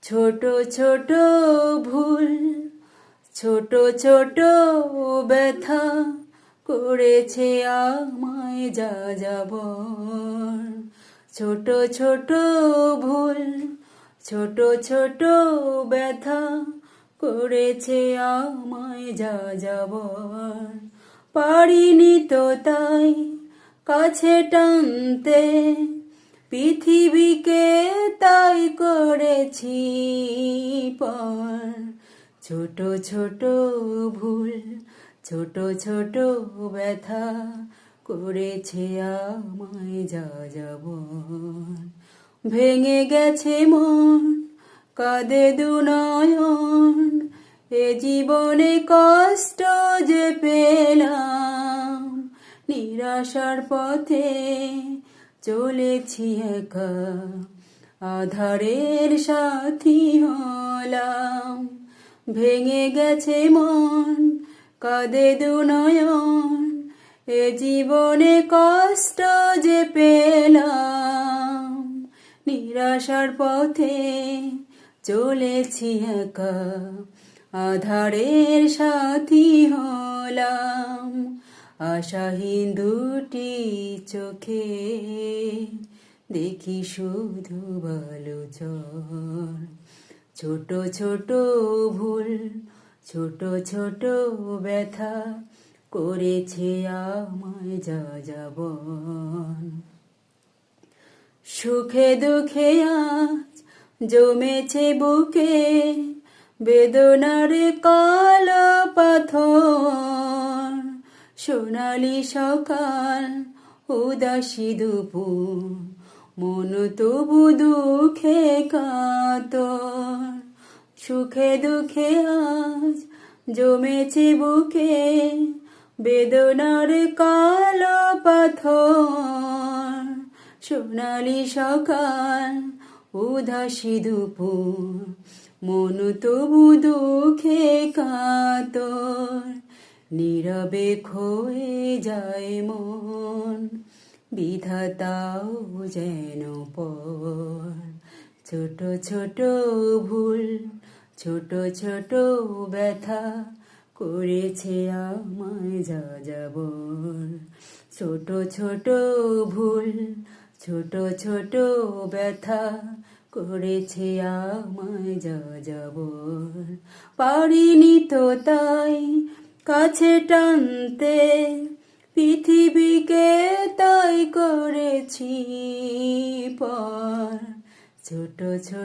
ছোট ছোট ভুল, ছোট ছোট ব্যথা করেছে আমায় যাযাবর। ছোট ছোট ভুল, ছোট ছোট ব্যথা করেছে আমায় যাযাবর। পারিনি তো তাই কাছে টানতে, পৃথিবীকে তাই করেছি পর। ছোট ছোট ভুল, ছোট ছোট ব্যথা করেছে আমায় যাযাবর। ভেঙে গেছে মন, কাঁদে দুনয়ন, এ জীবনে কষ্ট যে পেলাম। নিরাশার পথে চলেছি একা, আধারের সাথী হলাম। ভেঙে গেছে মন, কাঁদে দুনয়ন, এ জীবনে কষ্ট যে পেলাম। নিরাশার পথে চলেছি একা, আধারের সাথী হলাম। আশাহীন দুটি চোখে দেখি শুধু বালুচর। ছোট ছোট ভুল, ছোট ছোট ব্যথা করেছে আমায় যাযাবর। সুখে দুঃখে আজ জমেছে বুকে বেদনার কালো পাথর। সোনালি সকাল, উদাসী দুপুর, মন তবু দুঃখে কাতর। সুখে দুঃখে আজ জমেছে বুকে বেদনার কালো পাথর। সোনালি সকাল, উদাসী দুপুর, মন তবু দুঃখে কাতর। নীরবে ক্ষয়ে যায় মন, বিধাতাও যেন পর। ছোট ছোট ভুল, ছোট ছোট ব্যথা করেছে আমায় যাযাবর। ছোট ছোট ভুল, ছোট ছোট ব্যথা করেছে আমায় যাযাবর। পারিনি তো তাই কাছে টানতে, পৃথিবীকে তাই করেছি পর। ছোট ছোট